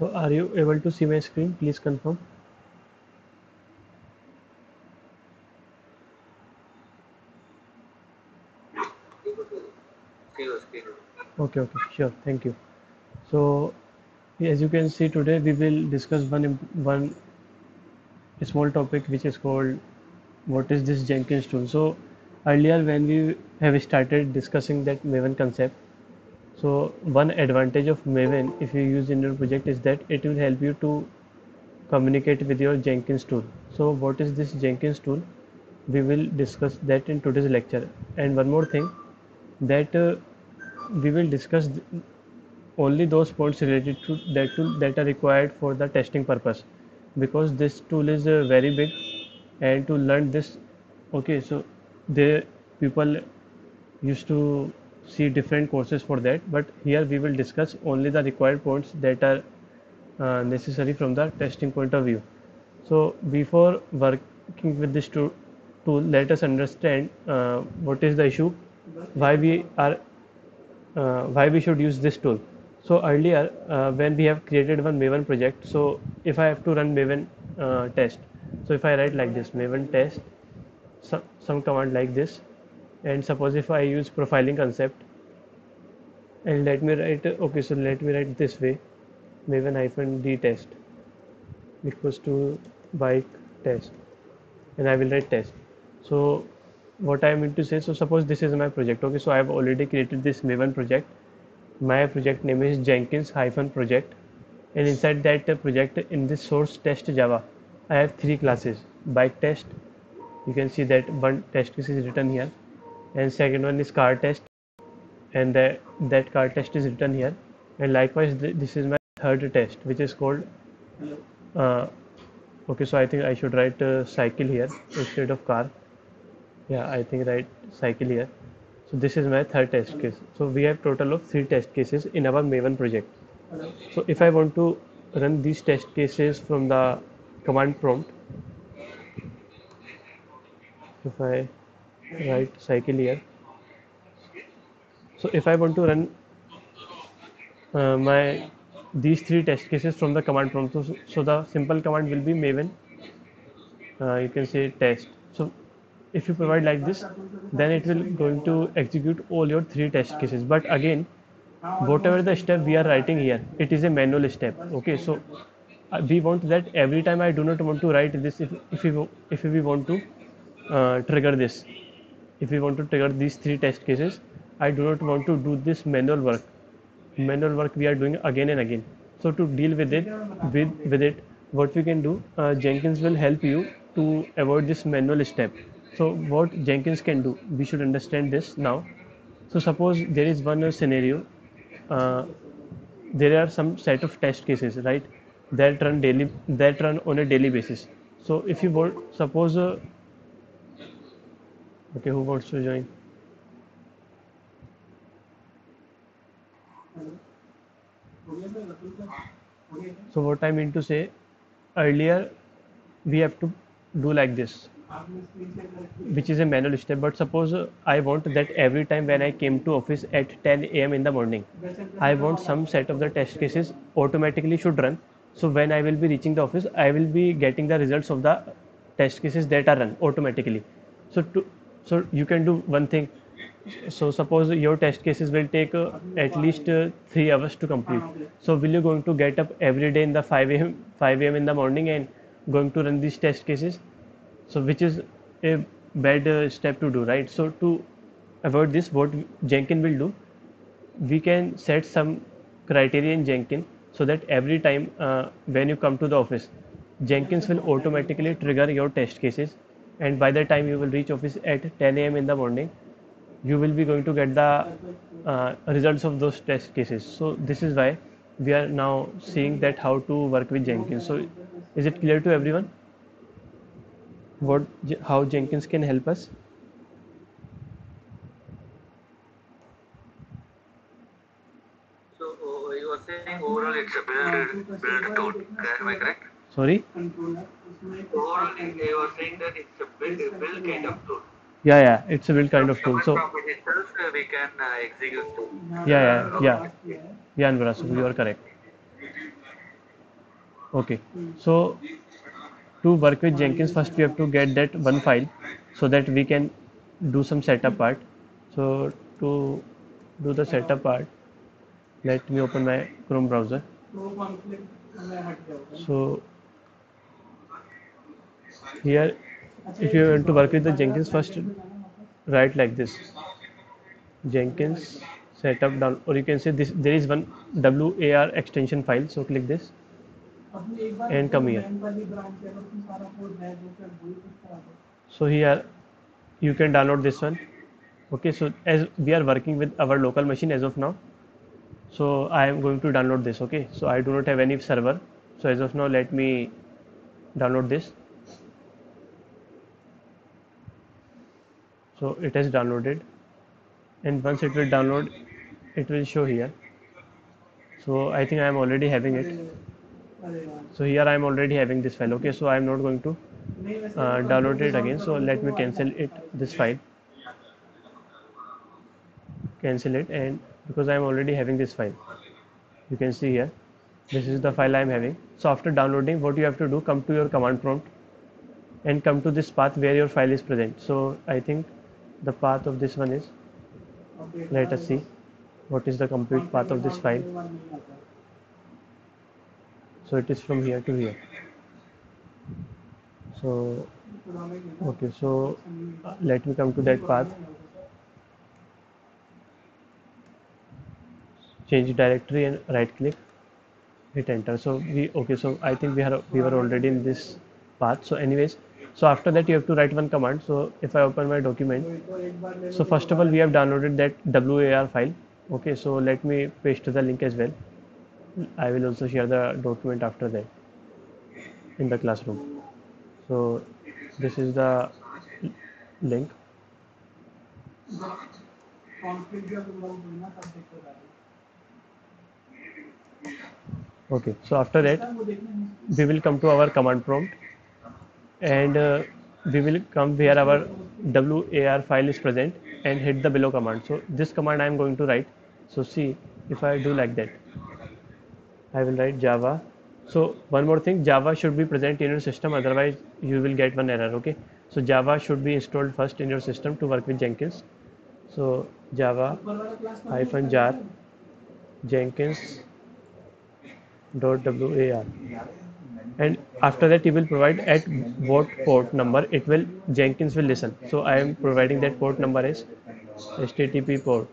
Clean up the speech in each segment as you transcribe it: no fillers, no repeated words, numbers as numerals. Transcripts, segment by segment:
So are you able to see my screen? Please confirm. Okay, okay, sure. Thank you. So as you can see today, we will discuss one small topic which is called what is this Jenkins tool. So earlier when we have started discussing that Maven concept, so one advantage of Maven if you use in your project is that it will help you to communicate with your Jenkins tool. So what is this Jenkins tool? We will discuss that in today's lecture. And one more thing that we will discuss only those points related to that tool that are required for the testing purpose, because this tool is very big, and to learn this, okay, so the people used to see different courses for that, but here we will discuss only the required points that are necessary from the testing point of view. So before working with this tool, let us understand what is the issue, why we are why we should use this tool. So earlier, when we have created one Maven project, so if I have to run Maven test, so if I write like this Maven test, some command like this, and suppose if I use profiling concept, and let me write, okay, so let me write this way, Maven hyphen d test equals to bike test, and I will write test. So what I mean to say, so suppose this is my project, okay, so I have already created this Maven project. My project name is Jenkins hyphen project, and inside that project, in this source test Java, I have three classes. Bike test, you can see that one test case is written here, and second one is car test, and that car test is written here, and likewise this is my third test which is called uh, okay, so I think I should write cycle here instead of car. Yeah, I think write cycle here. So this is my third test case. So we have total of 3 test cases in our Maven project. So if I want to run these test cases from the command prompt, if I write cycle here, so if I want to run my these 3 test cases from the command prompt, so the simple command will be Maven, you can say test. So if you provide like this, then it will going to execute all your 3 test cases. But again, whatever the step we are writing here, it is a manual step, okay, so we want that every time I do not want to write this, if we want to trigger this, if we want to trigger these 3 test cases, I do not want to do this manual work we are doing again and again. So to deal with it, with it, what we can do, Jenkins will help you to avoid this manual step. So what Jenkins can do, we should understand this now. So suppose there is one scenario, uh, there are some set of test cases, right, that run on a daily basis. So if you want, suppose okay, who wants to join? So what I mean to say, earlier we have to do like this, which is a manual step. But suppose I want that every time when I came to office at 10 a.m. in the morning, I want some set of the test cases automatically should run. So when I will be reaching the office, I will be getting the results of the test cases that are run automatically. So so you can do one thing. So suppose your test cases will take at least 3 hours to complete. So will you going to get up every day in the 5 a.m. in the morning and going to run these test cases? So which is a bad step to do, right? So to avoid this, what Jenkins will do, we can set some criteria in Jenkins, so that every time when you come to the office, Jenkins will automatically trigger your test cases, and by the time you will reach office at 10 a.m. in the morning, you will be going to get the results of those test cases. So this is why we are now seeing that how to work with Jenkins. So is it clear to everyone what how Jenkins can help us? So you are saying overall it's a build tool. Am I correct? Sorry. Overall, you are saying that it's a build kind of tool. Yeah, yeah, it's a build kind From of tool. command So prompt itself, we can execute yeah, the yeah, our yeah, yeah, Anvara, so you are correct. Okay, so to work with Jenkins, first we have to get that one file so that we can do some setup part. So to do the setup part, let me open my Chrome browser. So here, if you want to work with the Jenkins, first write like this: Jenkins setup down, or you can say this. There is one WAR extension file. So click this and come here. So here you can download this one. Okay, so as we are working with our local machine as of now, so I am going to download this. Okay, so I do not have any server, so as of now let me download this. So it has downloaded, and once it will download, it will show here. So I think I am already having it. So here I am already having this file. Okay, so I am not going to download it again. So let me cancel it, this file, cancel it, and because I am already having this file, you can see here, this is the file I am having. So after downloading, what you have to do, come to your command prompt and come to this path where your file is present. So I think the path of this one is, let us see what is the complete path of this file. So it is from here to here. So okay, so let me come to that path, change directory and right click, hit enter. So we, okay, so I think we were already in this path. So anyways, so after that you have to write one command. So if I open my document, so first of all we have downloaded that WAR file. Okay, so let me paste the link as well. I will also share the document after that in the classroom. So this is the link. Okay, so after that we will come to our command prompt, and we will come where our WAR file is present and hit the below command. So this command I am going to write. So see, if I do like that, I will write Java. So one more thing, Java should be present in your system, otherwise you will get one error. Okay, so Java should be installed first in your system to work with Jenkins. So Java -jar Jenkins .war, and after that you will provide at what port number it will Jenkins will listen. So I am providing that port number as HTTP port.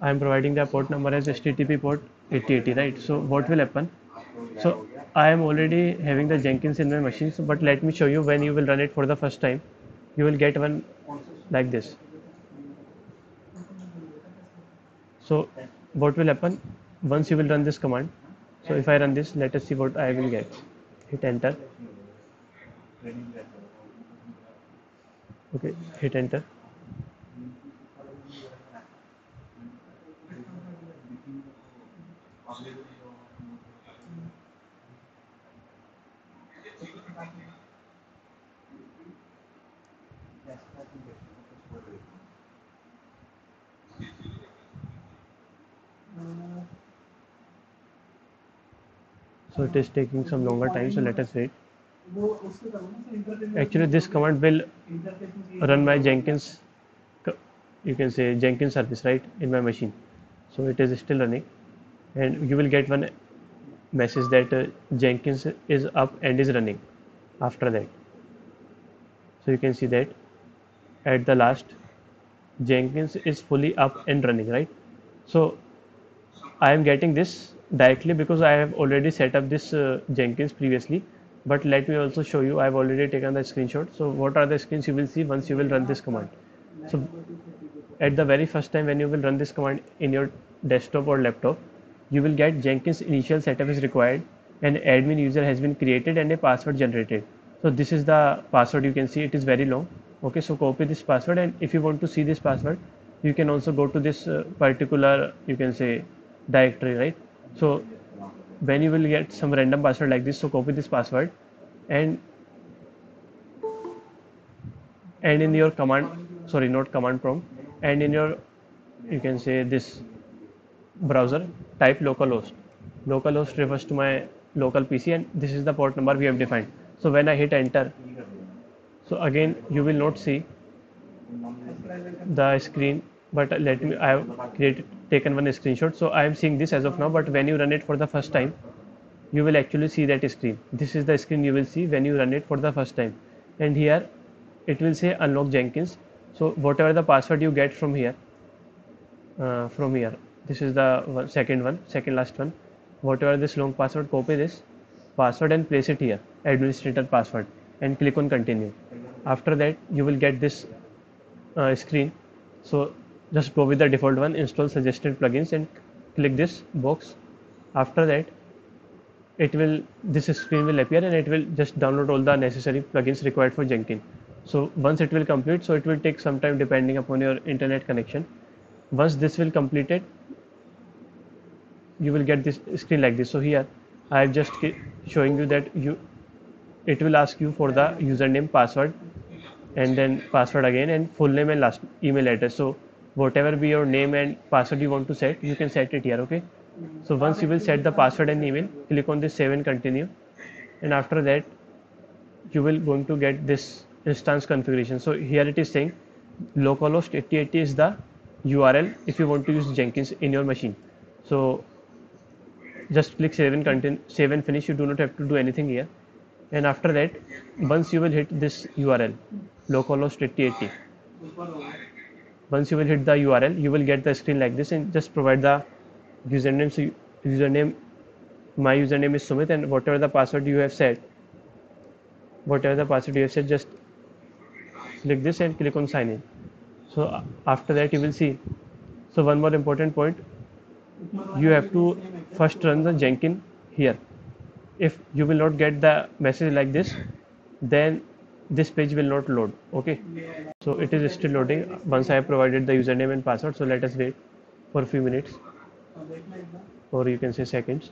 I am providing the port number as HTTP port 8080, right? So what will happen? So I am already having the Jenkins in my machine, so, but let me show you when you will run it for the first time. You will get one like this. So what will happen once you will run this command? So if I run this, let us see what I will get. Hit enter. Okay, hit enter. So it is taking some longer time, so let us wait. Actually this command will run my Jenkins, you can say Jenkins service, right, in my machine. So it is still running, and you will get one message that Jenkins is up and is running after that. So you can see that at the last, Jenkins is fully up and running, right? So I am getting this directly because I have already set up this Jenkins previously. But let me also show you, I have already taken the screenshot. So what are the screens you will see once you will run this command? So at the very first time when you will run this command in your desktop or laptop, you will get Jenkins initial setup is required, and admin user has been created and a password generated. So this is the password, you can see it is very long. Okay, so copy this password, and if you want to see this password, you can also go to this particular, you can say, directory, right? So when you will get some random password like this, so copy this password, and in your command, sorry, not command prompt, and in your, you can say this browser, type localhost. Localhost refers to my local PC, and this is the port number we have defined. So when I hit enter, so again you will not see the screen, but let me, I have taken one screenshot, so I am seeing this as of now. But when you run it for the first time, you will actually see that screen. This is the screen you will see when you run it for the first time, and here it will say unlock Jenkins. So whatever the password you get from here, this is the second last one. Whatever this long password, copy this password and place it here, administrator password, and click on continue. After that you will get this screen. So just go with the default one, install suggested plugins, and click this box. After that this screen will appear, and it will just download all the necessary plugins required for Jenkins. So once it will complete, so it will take some time depending upon your internet connection. Once this will complete it, you will get this screen like this. So here I am just showing you that it will ask you for the username, password, and then password again, and full name and last email address. So whatever be your name and password you want to set, you can set it here. Okay, so once you will set the password and email, click on this save and continue, and after that you will going to get this instance configuration. So here it is saying localhost 8080 is the URL if you want to use Jenkins in your machine. So just click save and continue, save and finish. You do not have to do anything here. And after that, once you will hit this URL localhost 8080, once you will hit the URL, you will get the screen like this, and just provide the username. So username, my username is Sumit, and whatever the password you have set, just click this and click on sign in. So after that you will see. So one more important point, you have to first run the Jenkins here. If you will not get the message like this, then this page will not load. Okay, so it is still loading once I have provided the username and password. So let us wait for a few minutes, or you can say seconds.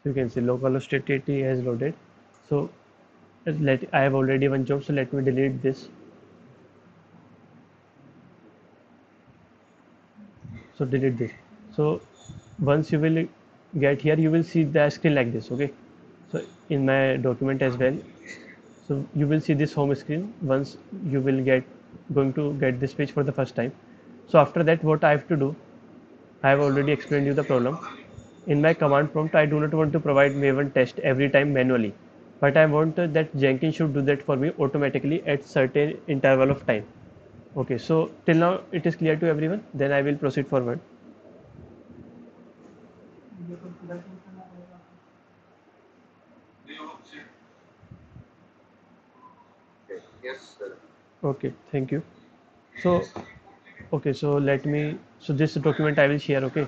So you can see localhost 8080 has loaded. So I have already one job, so let me delete this. So delete this. So once you will get here, you will see the screen like this. Okay, so in my document as well, so you will see this home screen once you will going to get this page for the first time. So after that, what I have to do, I have already explained you the problem. In my command prompt, I do not want to provide Maven test every time manually, but I want that Jenkins should do that for me automatically at certain interval of time. Okay, so till now it is clear to everyone. Then I will proceed forward. Yes, sir. Okay, thank you. So okay, so this document I will share, okay,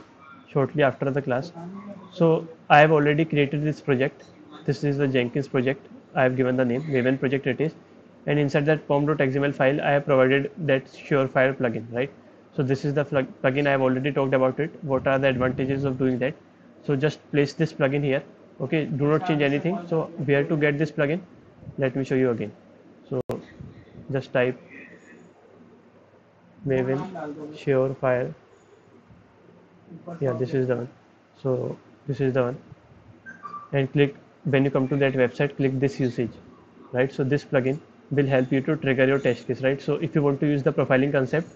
shortly after the class. So I have already created this project. This is the Jenkins project. I have given the name Maven project it is, and inside that pom.xml file I have provided that Surefire plugin, right? So this is the plugin. I have already talked about it. What are the advantages of doing that? So just place this plugin here. Okay, do not change anything. So where to get this plugin? Let me show you again. So just type Maven Surefire. Yeah, this is the one. So this is the one, and click, when you come to that website, click this usage, right? So this plugin will help you to trigger your test case, right? So if you want to use the profiling concept,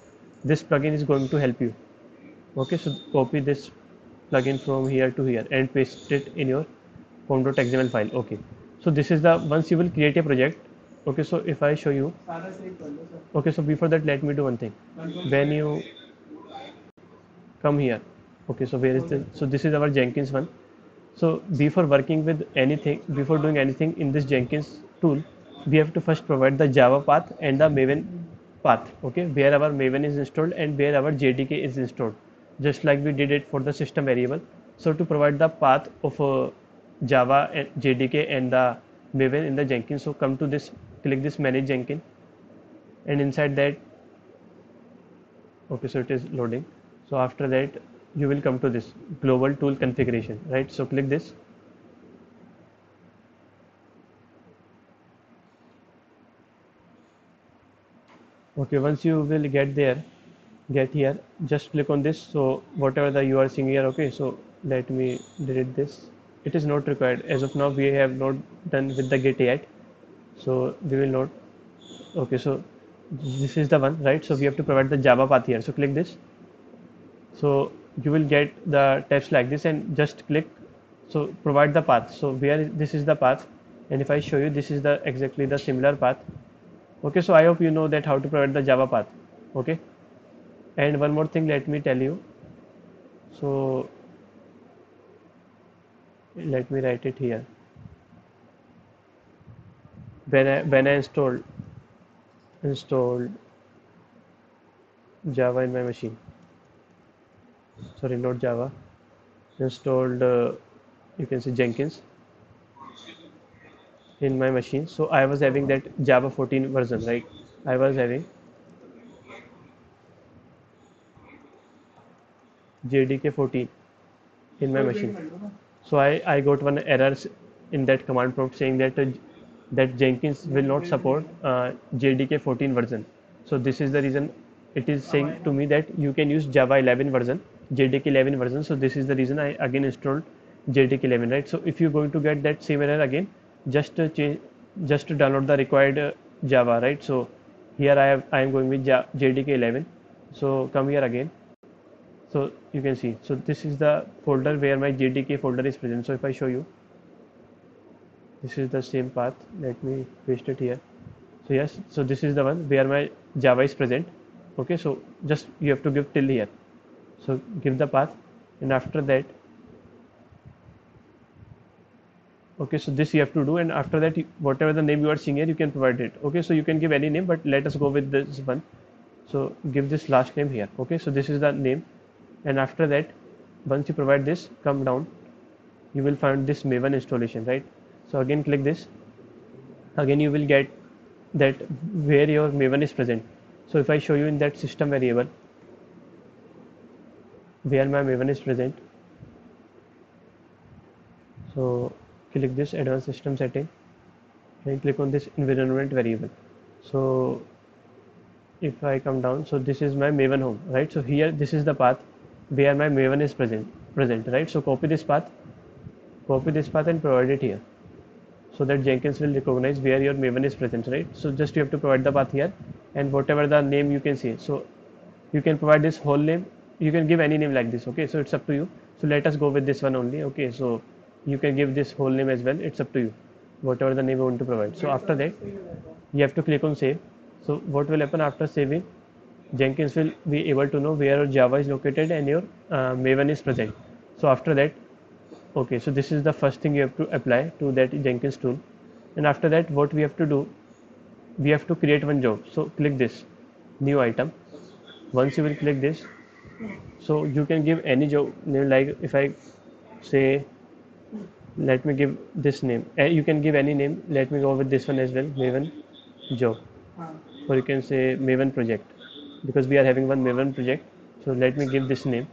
this plugin is going to help you. Okay, so copy this plugin from here to here and paste it in your pom.xml file. Okay, so this is the once you will create a project. Okay, so if I show you, okay, so before that let me do one thing. When you come here, okay, so where is this? So this is our Jenkins one. So before working with anything, before doing anything in this Jenkins tool, we have to first provide the Java path and the Maven path, okay, where our Maven is installed and where our JDK is installed, just like we did it for the system variable. So to provide the path of Java and JDK and the Maven in the Jenkins, so come to this, click this manage Jenkins, and inside that, okay, so it is loading. So after that you will come to this global tool configuration, right? So click this, Okay, once you will get here, just click on this. So whatever the you are seeing here, okay, so let me delete this. It is not required as of now. We have not done with the git yet, so we will not. Okay, so this is the one, right? So we have to provide the Java path here. So click this. So you will get the text like this, and just click. So provide the path. So where this is the path, and if I show you, this is the exactly the similar path. Okay, so I hope you know that how to provide the Java path. Okay, and one more thing, let me tell you. So let me write it here. When I installed Java in my machine. Sorry, not Java. Installed you can say Jenkins in my machine. So I was having that Java 14 version, right? I was having JDK 14 in my machine. So I got one error in that command prompt saying that that Jenkins will not support JDK 14 version. So this is the reason it is saying to me that you can use Java 11 version, JDK 11 version. So this is the reason I again installed JDK 11, right? So if you're going to get that same error again, just to download the required Java, right? So here I am going with JDK 11. So come here again. So you can see, so this is the folder where my JDK folder is present. So if I show you, this is the same path. Let me paste it here. So yes, so this is the one where my Java is present. Okay, so just you have to give till here. So give the path, and after that, okay, so this you have to do, and after that, whatever the name you are seeing here, you can provide it. Okay, so you can give any name, but let us go with this one. So give this last name here. Okay, so this is the name, and after that, once you provide this, come down, you will find this Maven installation, right? So again click this. Again you will get that where your Maven is present. So if I show you in that system variable where my Maven is present, so click this advanced system setting and click on this environment variable. So if I come down, so this is my Maven home, right? So here this is the path where my Maven is present, right? So copy this path and provide it here, so that Jenkins will recognize where your Maven is present, right? So just you have to provide the path here, and whatever the name you can see. So you can provide this whole name. You can give any name like this. Okay, so it's up to you. So let us go with this one only. Okay, so you can give this whole name as well. It's up to you, whatever the name you want to provide. So after that, you have to click on save. So what will happen after saving? Jenkins will be able to know where your Java is located and your Maven is present. So after that, okay, so this is the first thing you have to apply to that Jenkins tool, and after that, what we have to do, we have to create one job. So click this new item. Once you will click this, so you can give any job name, like if I say, let me give this name, you can give any name. Let me go with this one as well, Maven job, or you can say Maven project, because we are having one Maven project. So let me give this name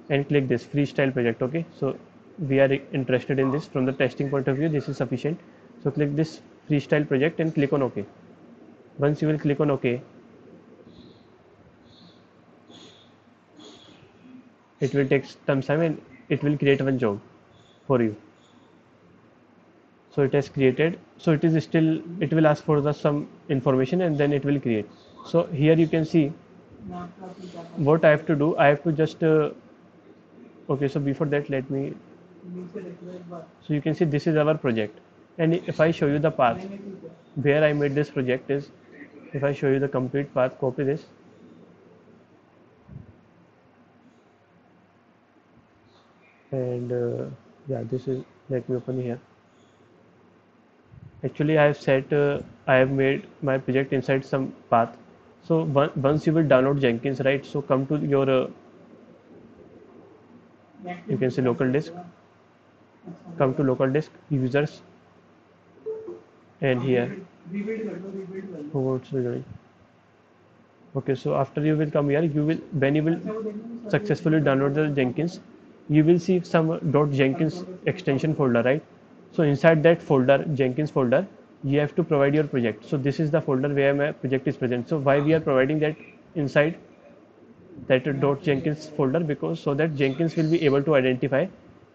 and click this freestyle project. Okay, so we are interested in this from the testing point of view. This is sufficient. So click this freestyle project and click on OK. Once you will click on OK, it will take some time and it will create one job for you. So it has created. So it is still, it will ask for the some information and then it will create. So here you can see what I have to do. I have to just okay, so before that, let me, so you can see this is our project, and if I show you the path where I made this project is, if I show you the complete path, copy this, and yeah, this is, let me open here. Actually I have set I have made my project inside some path. So once you will download Jenkins, right? So come to your you can say local disk, come to local disk users, and here who wants to join. Okay, so after you will come here, you will, when you will successfully download the Jenkins, you will see some .jenkins extension folder, right? So inside that folder, Jenkins folder, you have to provide your project. So this is the folder where my project is present. So why we are providing that inside that .jenkins folder? Because so that Jenkins will be able to identify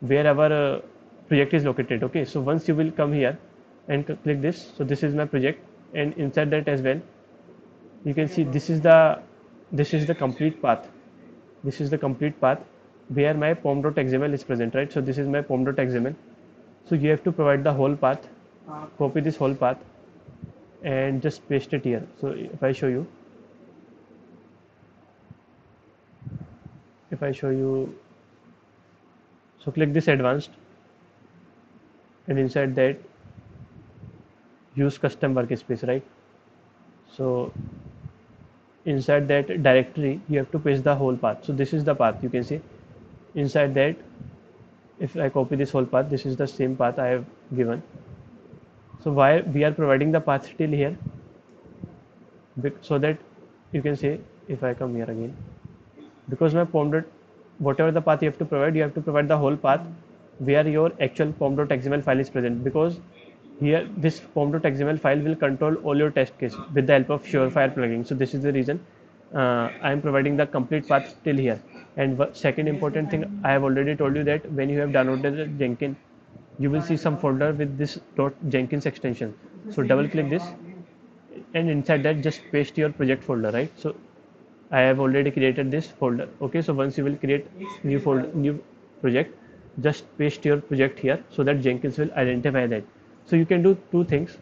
where our project is located. Okay, so once you will come here and click this, so this is my project, and inside that as well you can see this is the complete path. This is the complete path where my pom.xml is present, right? So this is my pom.xml. So you have to provide the whole path, copy this whole path and just paste it here. So if I show you, so click this advanced, and inside that use custom workspace, right? So inside that directory you have to paste the whole path. So this is the path, you can see inside that. If I copy this whole path, this is the same path I have given. So why we are providing the path till here? So that you can say, if I come here again, because my whatever the path you have to provide the whole path where your actual pom.xml file is present, because here this pom.xml file will control all your test case with the help of Surefire plugin. So this is the reason I am providing the complete path till here. And second important thing, I have already told you that when you have downloaded Jenkins, you will see some folder with this .jenkins extension. So double click this, and inside that just paste your project folder, right? So I have already created this folder. Okay, so once you will create new folder, new project, just paste your project here so that Jenkins will identify that. So you can do two things.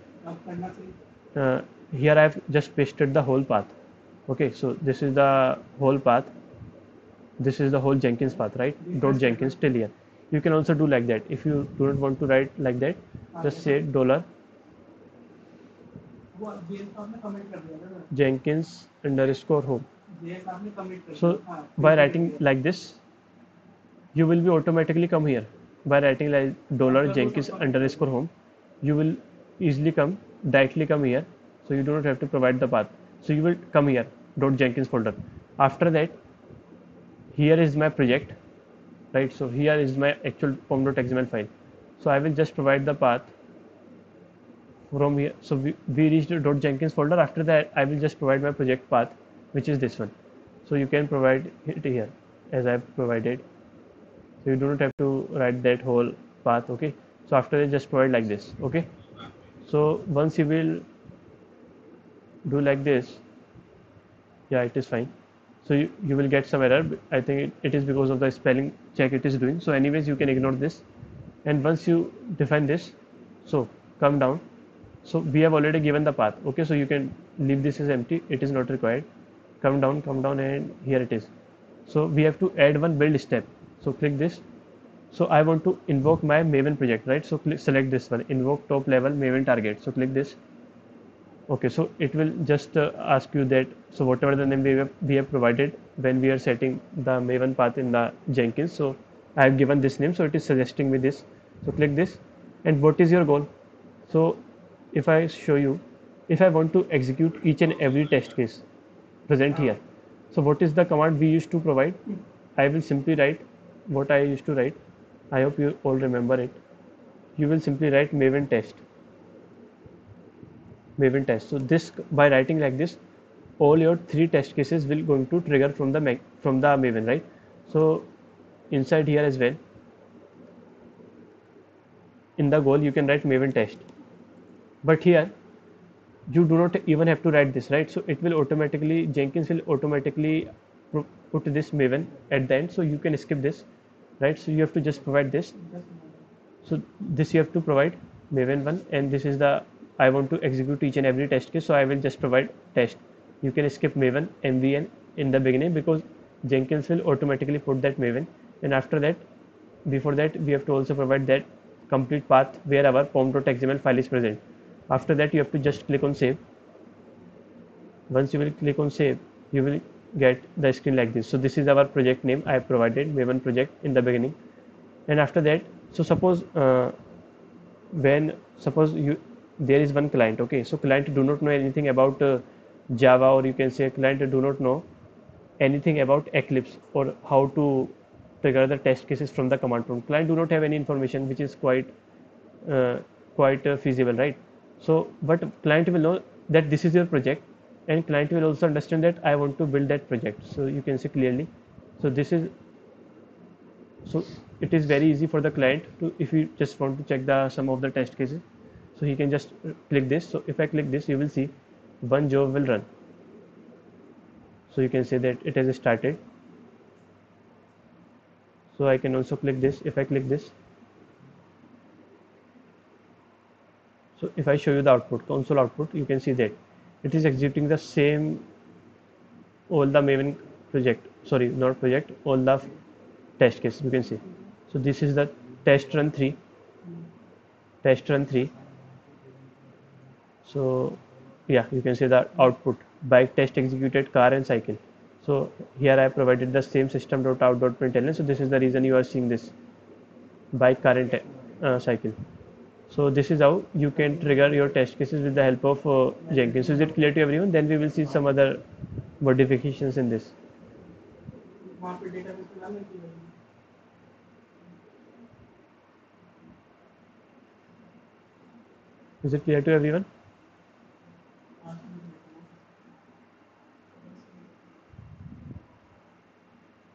uh, Here I have just pasted the whole path. Okay, so this is the whole path, this is the whole Jenkins path, right? .jenkins till here. You can also do like that. If you do not want to write like that, just say $jenkins underscore home. So by writing like this, you will be automatically come here. By writing like $jenkins underscore home, you will easily directly come here. So you do not have to provide the path. So you will come here, .jenkins folder. After that, here is my project, right? So here is my actual pom.xml file. So I will just provide the path from here. So we reached the .jenkins folder. After that, I will just provide my project path, which is this one. So you can provide it here as I have provided. So you do not have to write that whole path. Okay, so after that, just provide like this. Okay, so once you will do like this, yeah, it is fine. So you will get some error. I think it is because of the spelling check it is doing. So anyways, you can ignore this. And once you define this, so come down. So we have already given the path. Okay, so you can leave this as empty, it is not required. Come down, and here it is. So we have to add one build step. So click this. So I want to invoke my Maven project, right? So select this one, invoke top level Maven target. So click this. Okay, so it will just ask you that, so whatever the name we have provided when we are setting the Maven path in the Jenkins. So I have given this name, so it is suggesting me this. So click this. And what is your goal? So if I show you, if I want to execute each and every test case present here, so what is the command we used to provide? I will simply write what I used to write. I hope you all remember it. You will simply write Maven test. So this, by writing like this, all your 3 test cases will going to trigger from the Maven, right? So inside here as well, in the goal you can write Maven test, but here you do not even have to write this, right? So it will automatically, Jenkins will automatically put this Maven at the end, so you can skip this, right? So you have to just provide this. So this you have to provide Maven 1, and this is the, I want to execute each and every test case, so I will just provide test. You can skip Maven MVN in the beginning because Jenkins will automatically put that Maven. And after that, before that, we have to also provide that complete path where our pom.xml file is present. After that, you have to just click on save. Once you will click on save, you will get the screen like this. So this is our project name. I have provided Maven project in the beginning. And after that, so suppose there is one client. Okay, so client do not know anything about Java, or you can say client do not know anything about Eclipse or how to trigger the test cases from the command prompt. Client do not have any information, which is quite feasible, right? So, but client will know that this is your project, and client will also understand that I want to build that project. So you can see clearly. So this is, so it is very easy for the client to, if you just want to check the some of the test cases, so he can just click this. So if I click this, you will see one job will run. So you can say that it has started. So I can also click this. If I click this, so if I show you the output, console output, you can see that it is executing the same, all the Maven project, sorry, not project, all the test case, you can see. So this is the test run 3, test run 3. So yeah, you can see the output, bike test executed, car and cycle. So here I provided the same system.out.println. So this is the reason you are seeing this bike, car and cycle. So this is how you can trigger your test cases with the help of Jenkins. So is it clear to everyone? Then we will see some other modifications in this. Is it clear to everyone?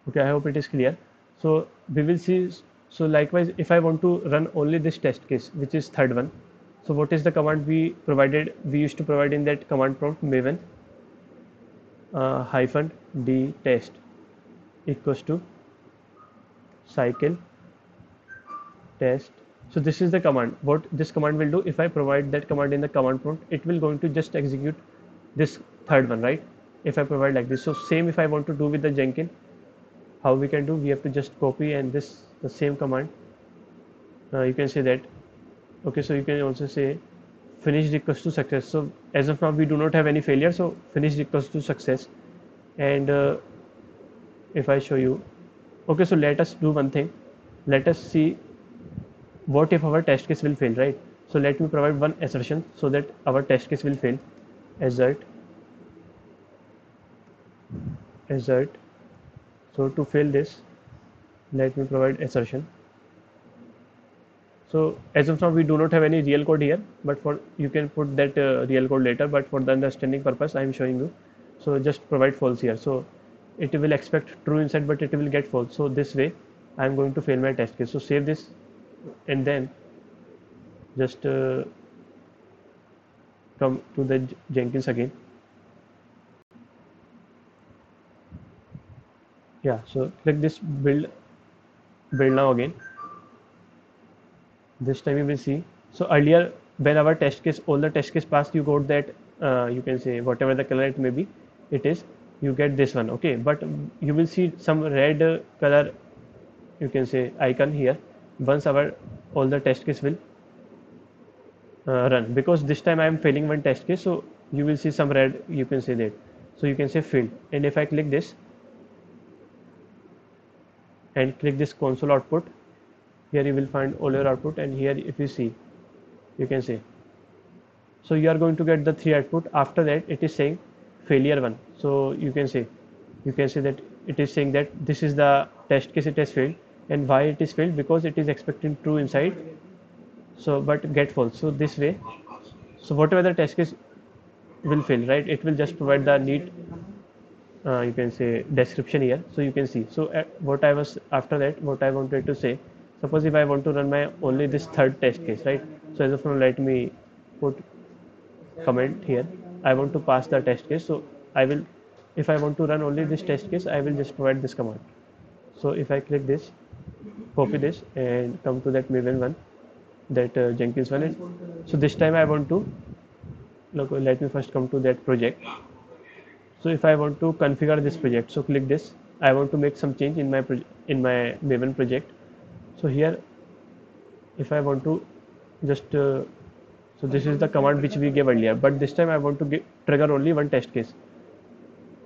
Okay, I hope it is clear. So we will see. So likewise, if I want to run only this test case, which is third one, so what is the command we provided? We used to provide in that command prompt maven hyphen d test equals to cycle test. So this is the command. What this command will do, if I provide that command in the command prompt, it will going to just execute this third one, right? If I provide like this. So same if I want to do with the Jenkins, how we can do, we have to just copy and this the same command. You can say that. Okay, so you can also say finished equals to success. So as of now we do not have any failure, so finished equals to success. And if I show you, okay, so let us do one thing. Let us see what if our test case will fail, right? So let me provide one assertion so that our test case will fail. Assert, assert. So to fail this, let me provide assertion. So as of now we do not have any real code here, but for you can put that real code later, but for the understanding purpose I am showing you. So just provide false here. So it will expect true inside, but it will get false. So this way I am going to fail my test case. So save this and then just come to the Jenkins again. Yeah, so click this build now again. This time you will see. So earlier when our test case, all the test case passed, you got that you can say whatever the color it may be, it is, you get this one, okay, but you will see some red color, you can say icon here once our all the test case will run, because this time I am failing one test case. So you will see some red, you can say that. So you can say failed, and if I click this and click this console output, here you will find all your output, and here if you see, you can say, so you are going to get the 3 output. After that it is saying failure 1. So you can say that it is saying that this is the test case, it has failed, and why it is failed, because it is expecting true inside, so but get false. So this way, so whatever the test case will fail, right, it will just provide the neat you can say description here. So you can see, so what I was, after that what I wanted to say, suppose if I want to run my only this third test case, right? So as of now let me put comment here, I want to pass the test case. So I will, if I want to run only this test case, I will just provide this command. So if I click this, copy this and come to that Maven one, that Jenkins one, and so this time I want to look, let me first come to that project. So if I want to configure this project, so click this, I want to make some change in my in my Maven project. So here if I want to just so this is the command which we gave earlier, but this time I want to trigger only one test case.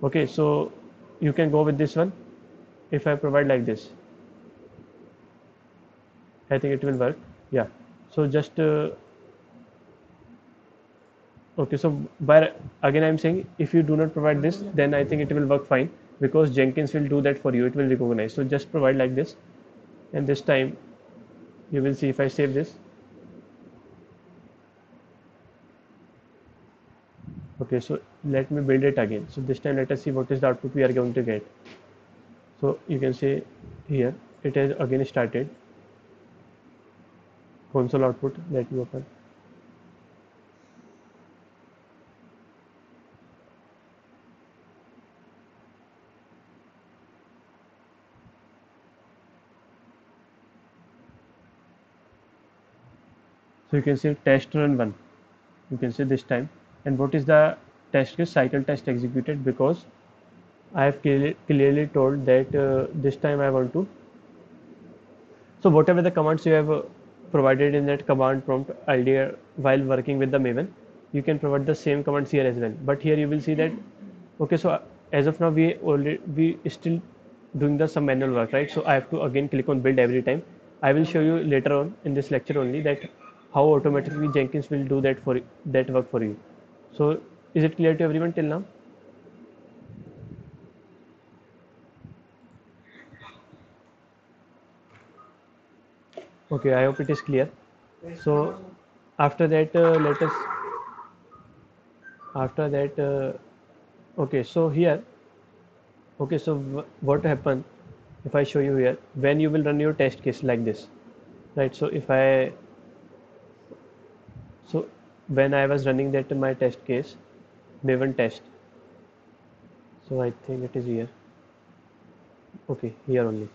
Okay, so you can go with this one. If I provide like this, I think it will work. Yeah, so just okay, so by again I'm saying, if you do not provide this, then I think it will work fine, because Jenkins will do that for you, it will recognize. So just provide like this, and this time you will see, if I save this, Okay, so let me build it again. So this time let us see what is the output we are going to get. So you can see here it has again started console output. Let me open. So you can see test run 1. You can see this time. And what is the test case? Cycle test executed, because I have clearly told that this time I want to. So whatever the commands you have provided in that command prompt earlier while working with the Maven, you can provide the same commands here as well. But here you will see that, okay, so as of now we still doing the some manual work, right? So I have to again click on build every time. I will show you later on in this lecture only that how automatically Jenkins will do that work for you. So is it clear to everyone till now? Okay, I hope it is clear. So after that, let us after that. Okay, so here, okay, so what happen if I show you here when you will run your test case like this, right? So if I so when I was running that my test case, Maven test. So I think it is here. Okay, here only.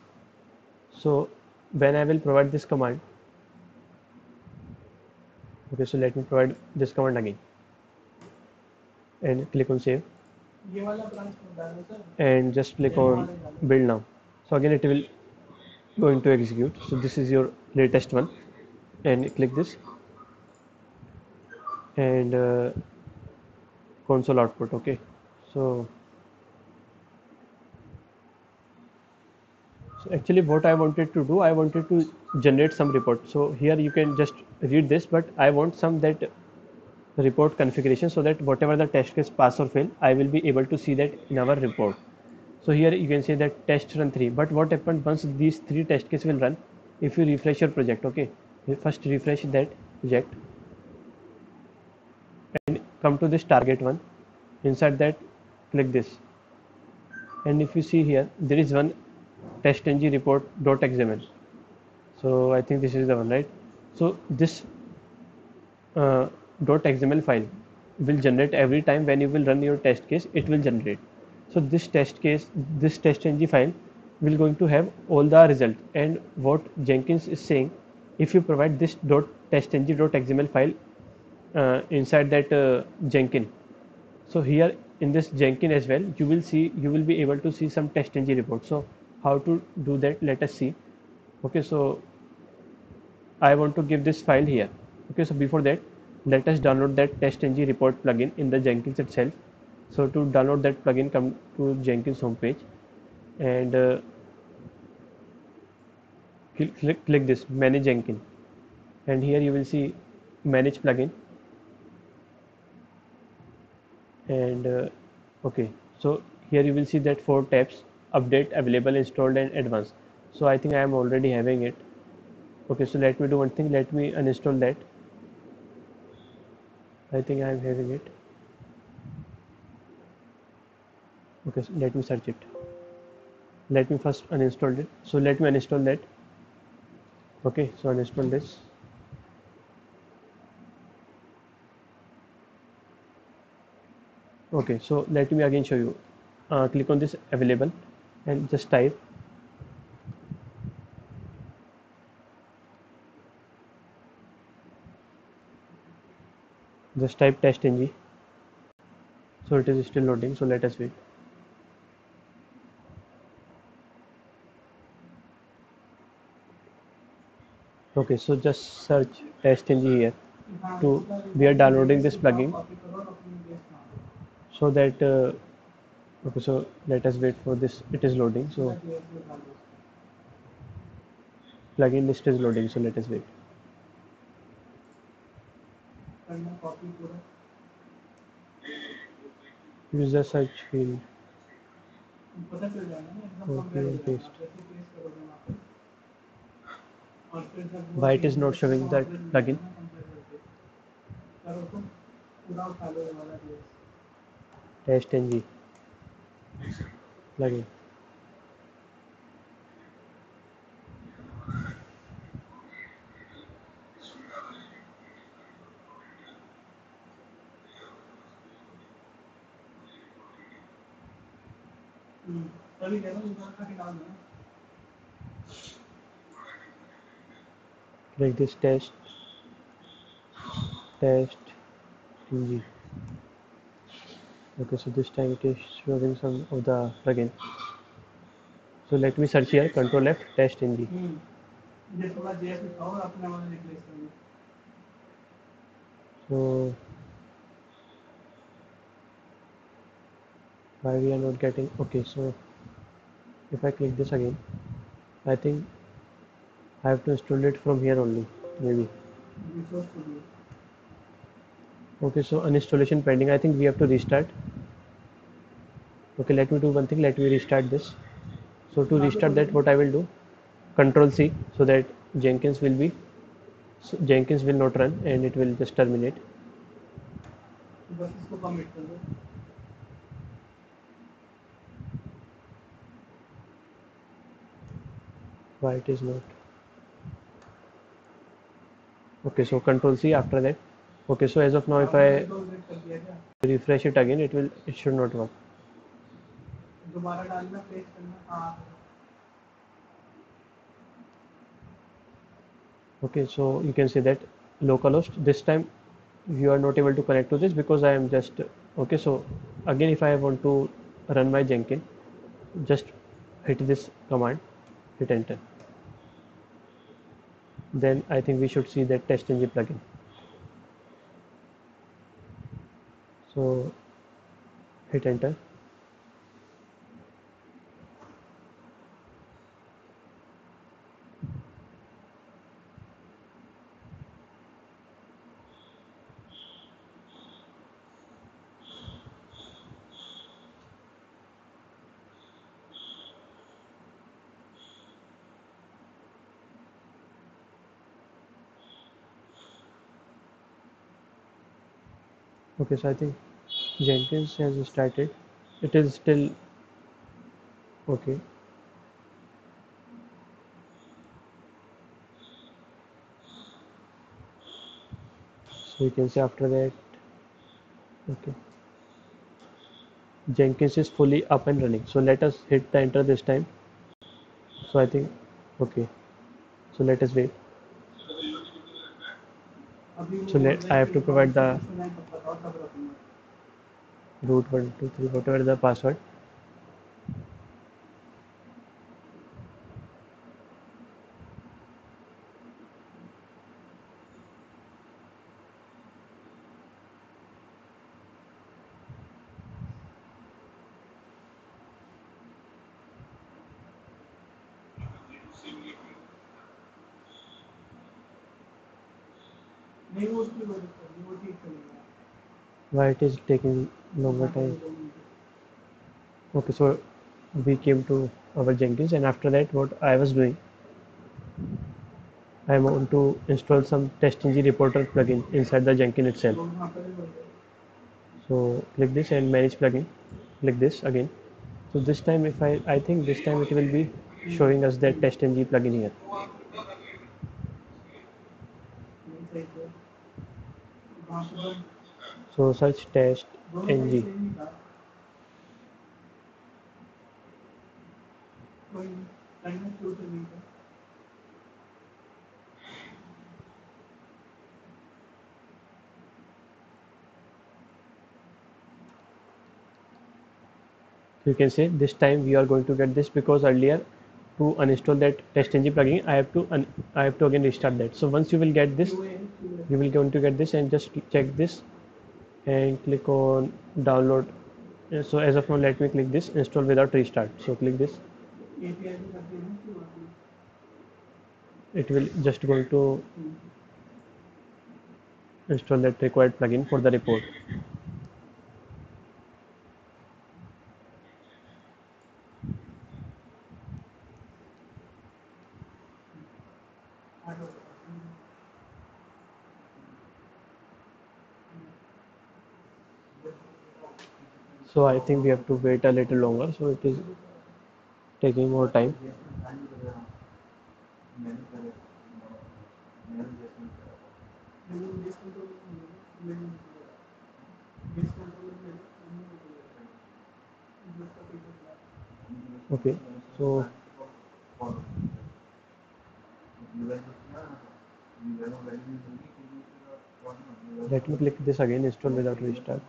So when I will provide this command, okay, so let me provide this command again and click on save and just click on build now. So again it will going to execute. So this is your latest one and click this and console output. Okay, so actually what I wanted to do, I wanted to generate some report. So here you can just read this, but I want some that report configuration so that whatever the test case pass or fail, I will be able to see that in our report. So here you can see that test run 3, but what happened once these 3 test cases will run, if you refresh your project, okay, you first refresh that project and come to this target one. Inside that, click this, and if you see here, there is one testng report.xml. So I think this is the one, right? So this uh, .xml file will generate every time when you will run your test case. It will generate. So this testng file will going to have all the result. And what Jenkins is saying, if you provide this .testng.xml file inside that Jenkins, so here in this Jenkins as well, you will be able to see some testng report. So how to do that? Let us see. Okay, so I want to give this file here. Okay, so before that, let us download that testng report plugin in the Jenkins itself. So to download that plugin, come to Jenkins homepage and click this manage Jenkins, and here you will see manage plugin and okay. So here you will see that 4 tabs: update, available, installed, and advanced. So I think I am already having it. Okay, so let me do one thing. Let me uninstall that. I think I am having it. Okay, so let me search it. Let me first uninstall it. So let me uninstall that. Okay, so uninstall this. Okay, so let me again show you. Click on this available and just type test ng. So it is still loading, so let us wait. Okay, so just search test ng here. To We are downloading this plugin so that okay, so let us wait for this. It is loading. So plugin list is loading, so let us wait. User search field. Copy and paste. Why it is not showing that plugin? test ng plugin. Like this test ng. Okay, so this time it is showing some of the plugin. So let me search here, control F, test ng. So why we are not getting? Okay, so if I click this again, I think I have to install it from here only, maybe. Okay, so uninstallation pending. I think we have to restart. Okay, let me do one thing. Let me restart this. So to restart that, what I will do, Control C, so that Jenkins will not run and it will just terminate. Why it is not? Okay, so Control C after that. Okay, so as of now, if I refresh it again, it should not work. Okay, so you can say that localhost. This time you are not able to connect to this because I am just okay. So again, if I want to run my Jenkins, just hit this command, hit enter. Then I think we should see that testng plugin. So hit enter. Okay, so I think Jenkins has started. It is still okay. So you can say after that, okay, Jenkins is fully up and running. So let us hit the enter this time. So I think okay. So let us wait. So I have to provide the root 123 whatever the password. Why it is taking longer time? Okay, so we came to our Jenkins, and after that, what I was doing, I want to install some testng reporter plugin inside the Jenkins itself. So click this and manage plugin. Click this again. So this time, if I think this time it will be showing us that testng plugin here. So search testng. You can say this time we are going to get this because earlier to uninstall that testng plugin I have to again restart that. So once you will get this, you will going to get this and just check this and click on download. So as of now, let me click this install without restart. So click this. It will just going to install that required plugin for the report. So I think we have to wait a little longer. So it is taking more time. Okay, so let me click this again, install without restart.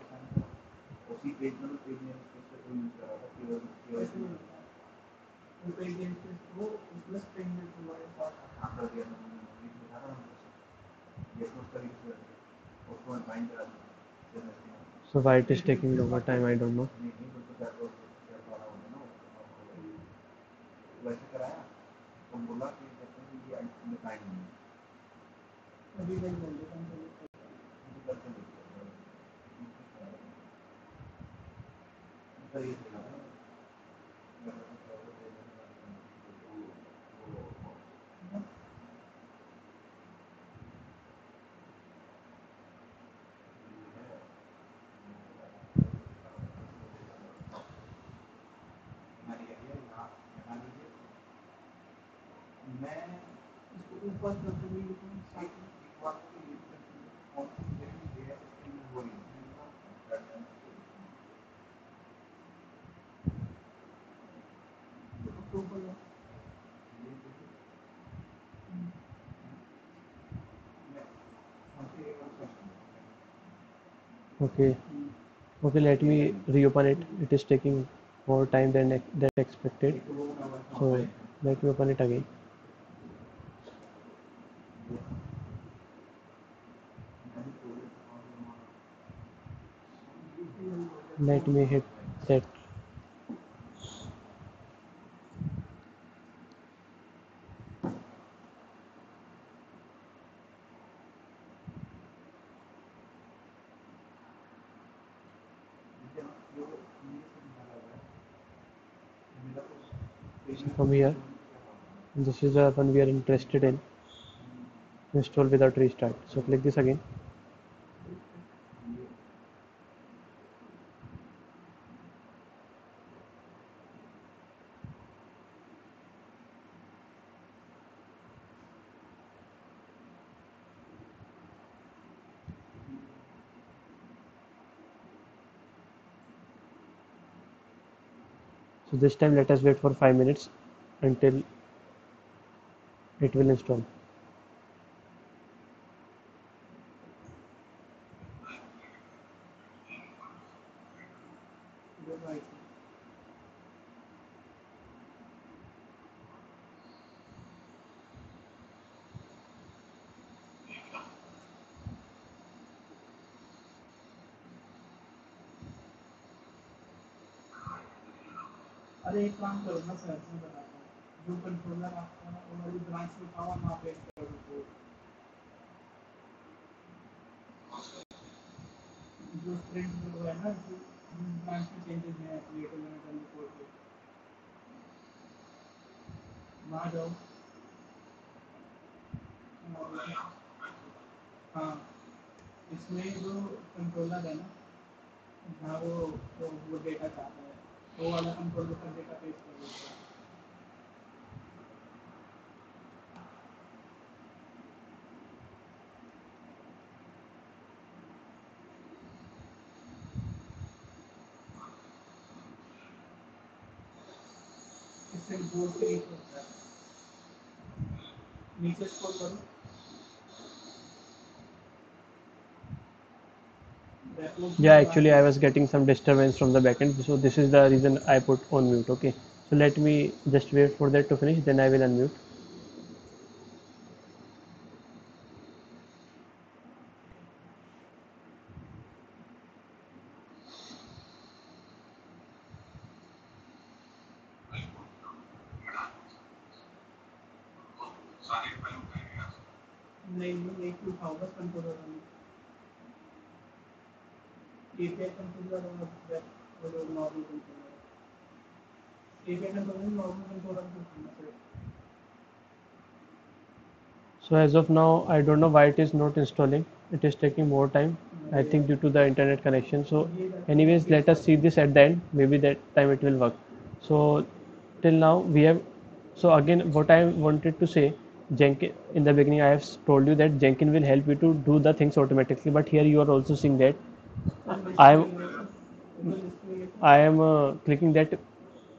So why it is taking longer time, I don't know. Okay, okay, let me reopen it. It is taking more time than expected. So let me open it again. Let me hit set. So from here, this is the one we are interested in. Install without restart. So click this again. So this time let us wait for 5 minutes until it will install. Yeah, actually I was getting some disturbance from the backend, so this is the reason I put on mute. Okay, so let me just wait for that to finish, then I will unmute. So as of now, I don't know why it is not installing. it is taking more time, I think, due to the internet connection. So anyways, let us see this at the end, maybe that time it will work. So till now we have, so again what I wanted to say, Jenkins, in the beginning I have told you that Jenkins will help you to do the things automatically, but here you are also seeing that I am clicking that.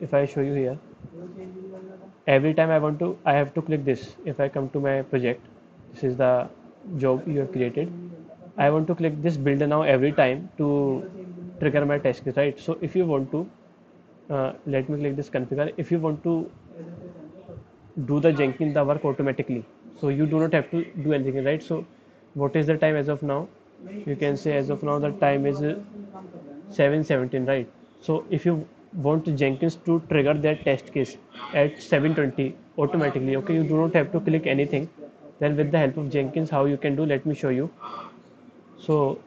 If I show you here, every time I have to click this. If I come to my project, this is the job you have created. I want to click this builder now every time to trigger my test case, right? So if you want to, let me click this configure. If you want to do the Jenkins the work automatically, so you do not have to do anything, right? So what is the time as of now? You can say as of now the time is 7:17, right? So if you want Jenkins to trigger that test case at 7:20 automatically, okay, you do not have to click anything. Then with the help of Jenkins, how you can do, let me show you. So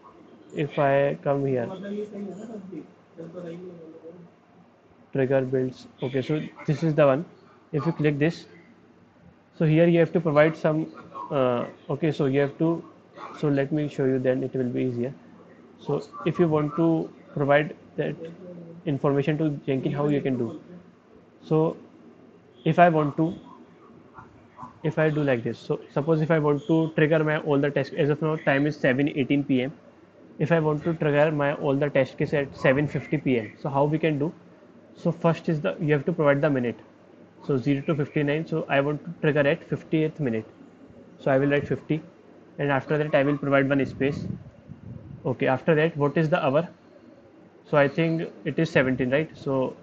if I come here, trigger builds, okay, so this is the one. If you click this, so here you have to provide some, okay, so you have to, so let me show you, then it will be easier. So if you want to provide that information to Jenkins, how you can do. So if I want to, if I do like this, so suppose if I want to trigger my all the test, as of now time is 7:18 p.m. If I want to trigger my all the test case at 7:50 p.m., so how we can do? So first is the, you have to provide the minute, so 0 to 59. So I want to trigger at 50th minute, so I will write 50, and after that I will provide one space. Okay, after that what is the hour? So I think it is 17, right? So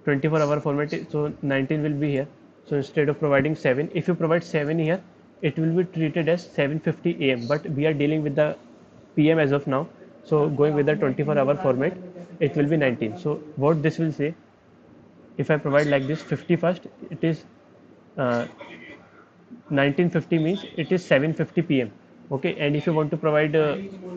24-hour format, so 19 will be here. So instead of providing 7, if you provide 7 here, it will be treated as 7:50 a.m., but we are dealing with the pm as of now. So going with the 24-hour format, it will be 19. So what this will say, if I provide like this 51st, it is uh, 1950, means it is 7:50 p.m. Okay, and if you want to provide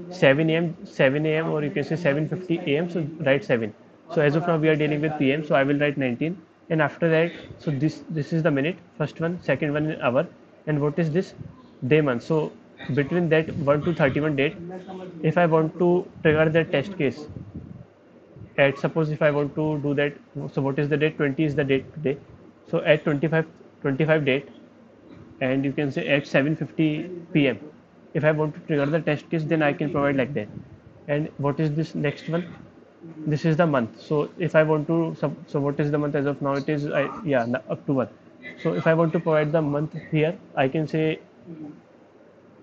7 a.m, or you can say 7:50 a.m, so write 7. So as of now we are dealing with p.m, so I will write 19, and after that, so this is the minute, first one, second one in hour, and what is this, day, month. So between that 1 to 31 date, if I want to trigger the test case at, suppose if I want to do that, so what is the date, 20 is the date today. So at 25 date, and you can say at 7:50 p.m. If I want to trigger the test case, then I can provide like that. And what is this next one? This is the month. So if I want to, so what is the month as of now? It is, yeah, October. So if I want to provide the month here, I can say,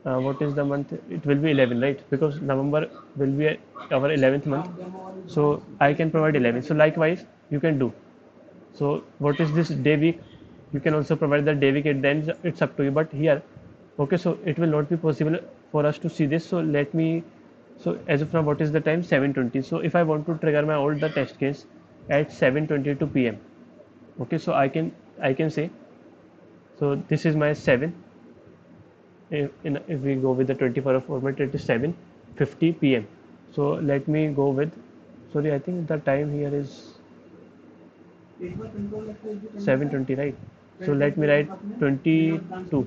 what is the month? It will be 11, right? Because November will be our 11th month. So I can provide 11. So likewise, you can do. So what is this day week? You can also provide the day week, and then it's up to you. But here, okay, so it will not be possible for us to see this. So let me, so as of now, what is the time? 7:20. So if I want to trigger my all the test case at 7:22 p.m. Okay, so I can say, so this is my 7. If we go with the 24-hour format, it is 7:50 p.m. So let me go with, sorry, I think the time here is 7:20, right? So let me write 22.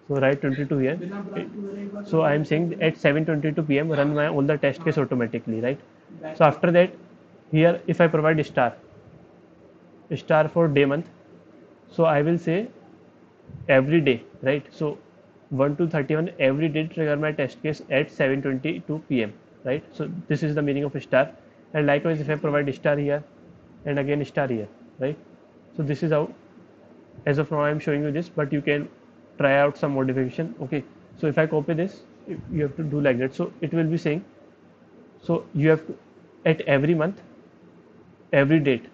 So write 22 here. So I am saying at 7:22 p.m. run my all the test case automatically, right? So after that, here if I provide star for day, month, so I will say every day, right? So 1 to 31 every day trigger my test case at 7:22 p.m., right? So this is the meaning of star. And likewise, if I provide star here and again star here, right? So this is how, as of now I am showing you this, but you can try out some modification. Okay, so if I copy this, you have to do like that. So it will be saying, so you have to, at every month, every date,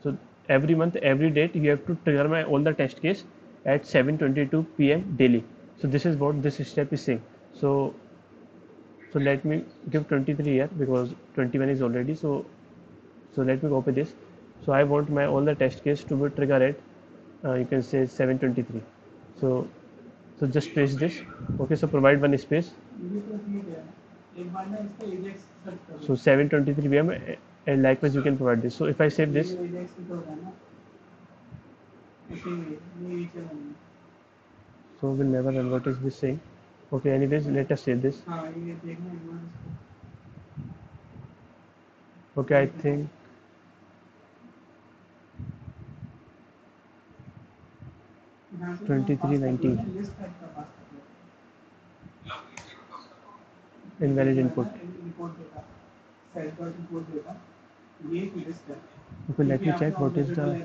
so every month, every date, you have to trigger my all the test case at 7:22 p.m. daily. So this is what this step is saying. So let me give 23 here, because 21 is already, so let me copy this. So I want my all the test case to be triggered at, you can say 7:23. So just paste this. Okay, so provide one space. So 7:23 p.m. and likewise you can provide this. So if I save this, so we'll never run. What is this saying? Okay, anyways, let us save this. Okay, I think 2390 invalid input. Okay, let me check what is the.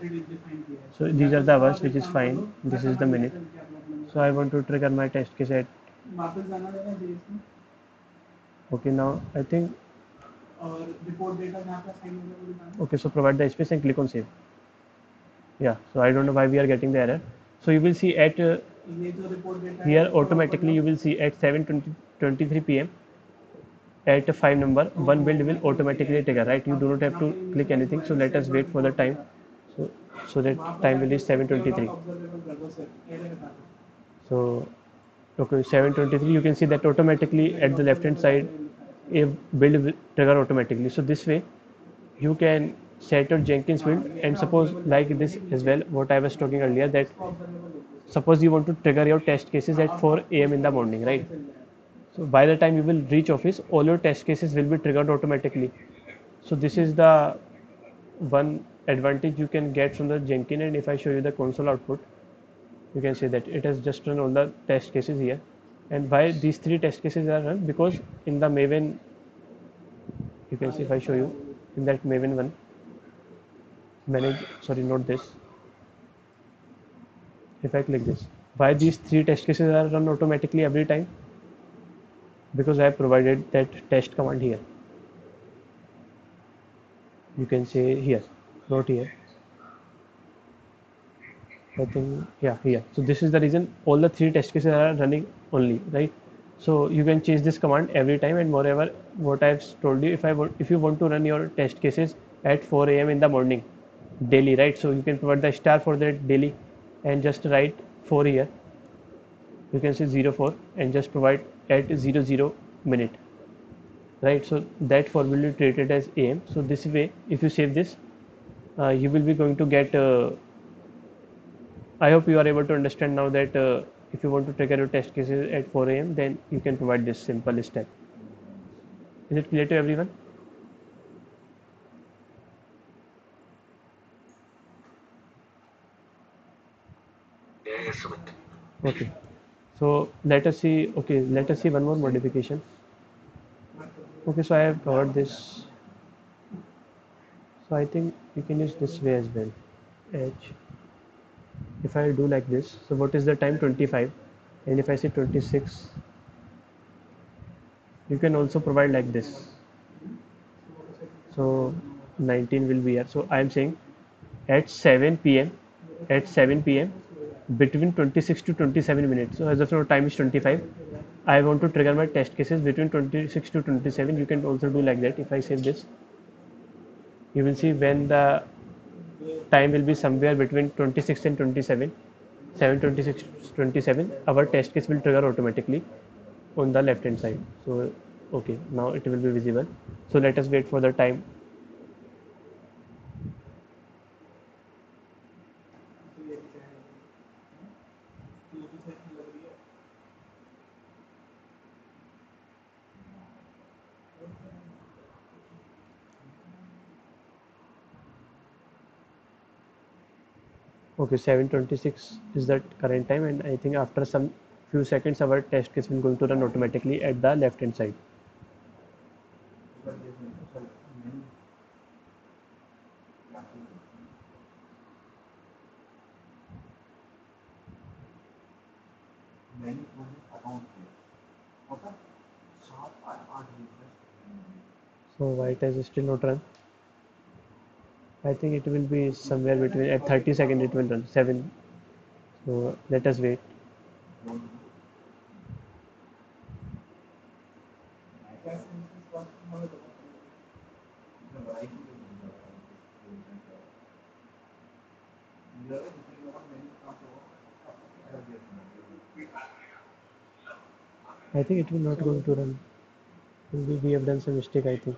So these are the hours, which is fine. This is the minute. So I want to trigger my test case at. Okay, now I think. Okay, so provide the space and click on save. Yeah, so I don't know why we are getting the error. So you will see at here automatically you will see at 7:23 p.m. at 5 number one build will automatically trigger, right? You do not have to click anything. So let us wait for the time. So that time will is 7:23. So okay, 7:23. You can see that automatically at the left hand side a build will trigger automatically. So this way you can set your Jenkins build and suppose like this as well. What I was talking earlier, that suppose you want to trigger your test cases at 4 a.m. in the morning, right? So by the time you will reach office, all your test cases will be triggered automatically. So this is the one advantage you can get from the Jenkins. And if I show you the console output, you can see that it has just run all the test cases here. And why these three test cases are run? Because in the Maven, you can see if I show you in that Maven one, manage, sorry, not this. If I click this, why these three test cases are run automatically every time? Because I have provided that test command here. You can say here, not here. I think, yeah, here. So this is the reason all the three test cases are running only, right? So you can change this command every time. And moreover, what I've told you, if you want to run your test cases at 4 a.m. in the morning daily, right? So you can provide the star for that daily and just write 4 here. You can say 04 and just provide at 00 minute, right? So that for will be treated as AM. So this way, if you save this, you will be going to get. I hope you are able to understand now that if you want to trigger your test cases at 4 a.m., then you can provide this simple step. Is it clear to everyone? Yes, Sumit. Okay. So let us see. Okay, let us see one more modification. Okay, so I have covered this. So I think you can use this way as well. H. If I do like this, so what is the time? 25. And if I say 26, you can also provide like this. So 19 will be here. So I am saying at 7 p.m. at 7 p.m. between 26 to 27 minutes. So as of now time is 25. I want to trigger my test cases between 26 to 27. You can also do like that. If I save this, you will see when the time will be somewhere between 26 and 27. 7:26 27. Our test case will trigger automatically on the left hand side. So okay, now it will be visible. So let us wait for the time. Okay, 7:26 is the current time, and I think after some few seconds our test case will going to run automatically at the left hand side. So why it has still not run? I think it will be somewhere between at 30 seconds it will run 7. So let us wait. I think it will not going to run. Maybe we have done some mistake, I think.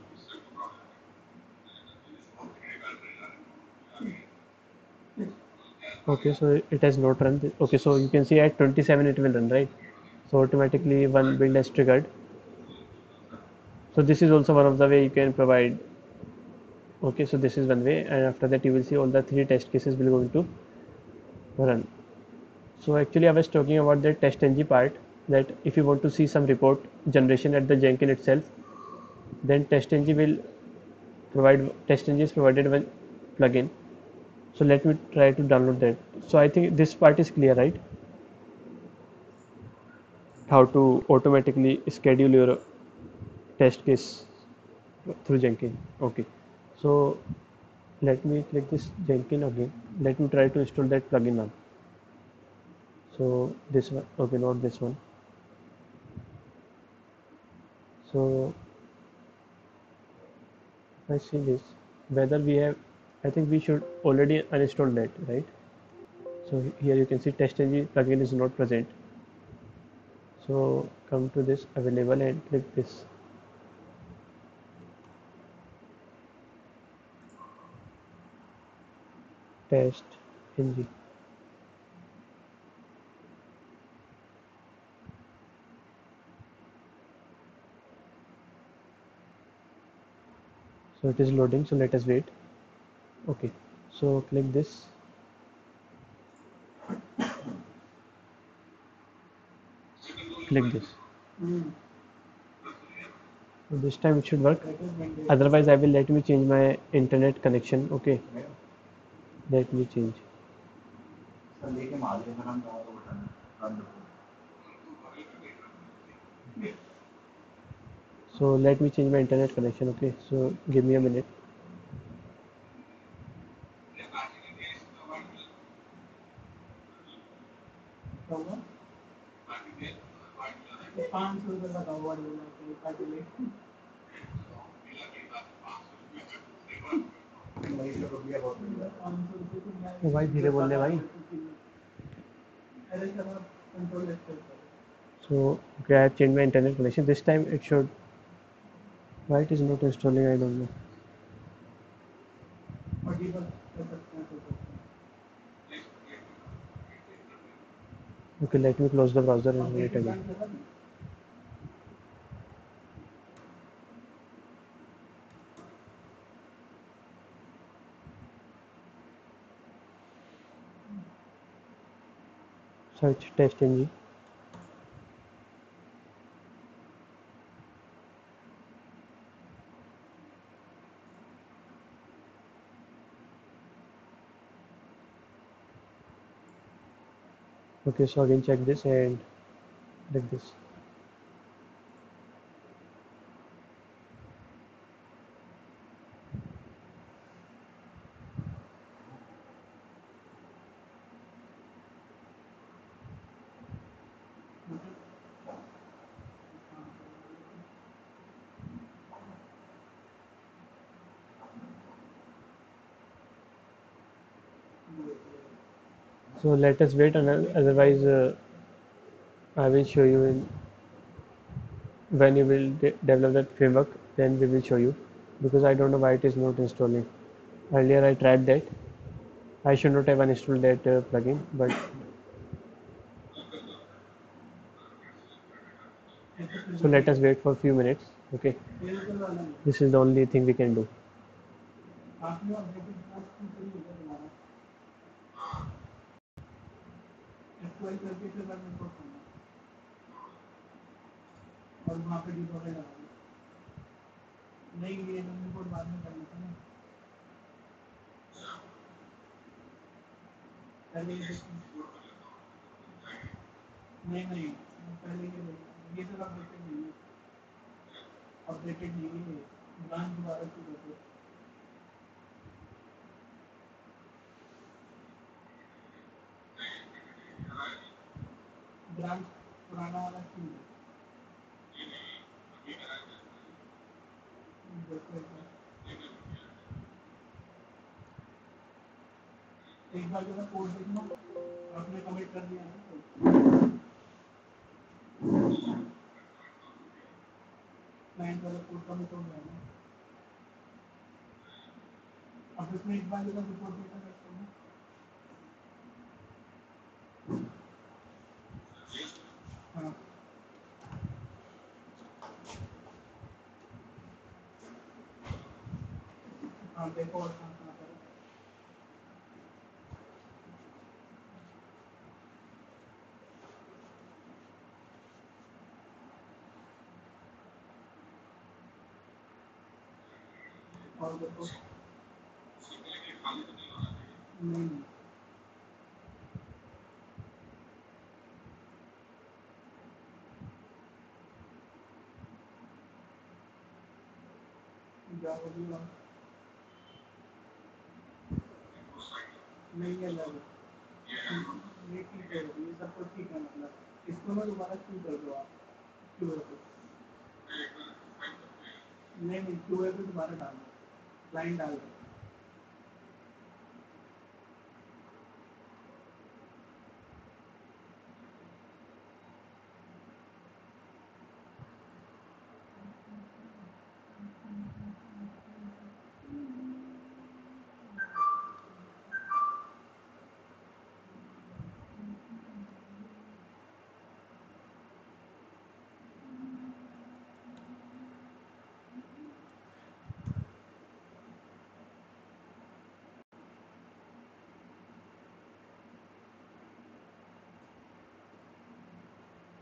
Okay, so it has not run. Okay, so you can see at 27 it will run, right? So automatically one build is triggered. So this is also one of the way you can provide. Okay, so this is one way, and after that you will see all the three test cases will going to run. So actually I was talking about the TestNG part, that if you want to see some report generation at the Jenkins itself, then TestNG will provide, TestNG is provided one plugin. So let me try to download that. So I think this part is clear, right? How to automatically schedule your test case through Jenkins. Okay. So let me click this Jenkins again. Let me try to install that plugin now. So this one, okay, not this one. So I see this, whether we have, I think we should already uninstall that, right? So here you can see TestNG plugin is not present. So come to this available and click this. TestNG. So it is loading, so let us wait. Okay, so click this. Click this. So this time it should work. Otherwise I will, let me change my internet connection. Okay, let me change. So let me change my internet connection. Okay, so give me a minute. ओ भाई धीरे बोल ले भाई. So okay, I have changed my internet connection. This time it should. Why it is not installing? I don't know. Okay, let me close the browser and run it again. Search TestNG. Okay, so again check this and like this. So let us wait, and otherwise I will show you in when you will develop that framework. Then we will show you, because I don't know why it is not installing. Earlier I tried that. I should not have uninstalled that plugin, but so let us wait for a few minutes. Okay, this is the only thing we can do. हाँ देखो और कहाँ करो और देखो नहीं जाओ भी और नहीं है लग ये ठीक है ये सब कुछ ठीक है मतलब इसको मैं दोबारा क्यों कर दो आप क्यों है तो नहीं क्यों है तो दोबारा डाल दो लाइन डाल दो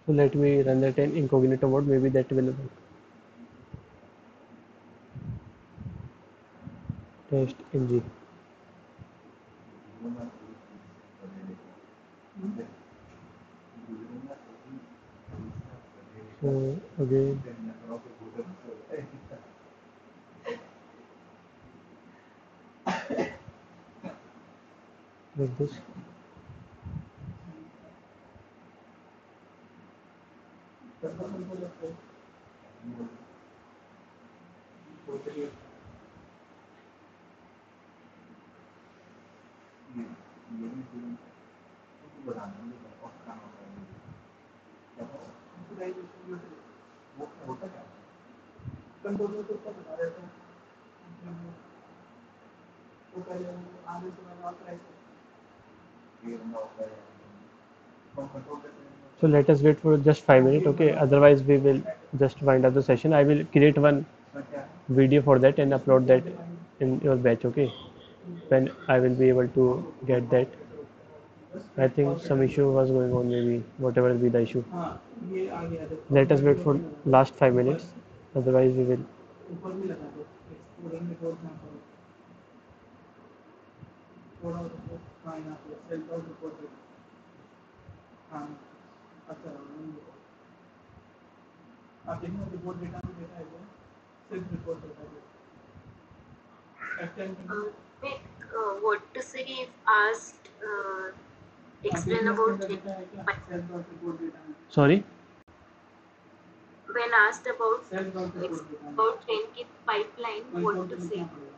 So let me run that in incognito mode, maybe that will work. Test ng. So again, like this. Control तो ऊपर बता देते हैं तो पहले आने से मैंने authorise So let us wait for just 5 minutes, okay? Otherwise, we will just wind up the session. I will create one video for that and upload that in your batch, okay? When I will be able to get that. I think some issue was going on, maybe whatever be the issue. हाँ ये आ गया देखो Let us wait for last 5 minutes. Otherwise, we will. ऊपर भी लगा दो export report ना करो थोड़ा हाँ यहाँ पे सेल्फ आउट रिपोर्ट हाँ अच्छा आप देखना रिपोर्ट डेटा में डेटा है सिर्फ report data Nick, what to say if asked, explain about data है क्या सेल्फ आउट रिपोर्ट डेटा में Sorry. when asked about self out report data में about Jenkins pipeline, what control to में say? क्या पड़ेगा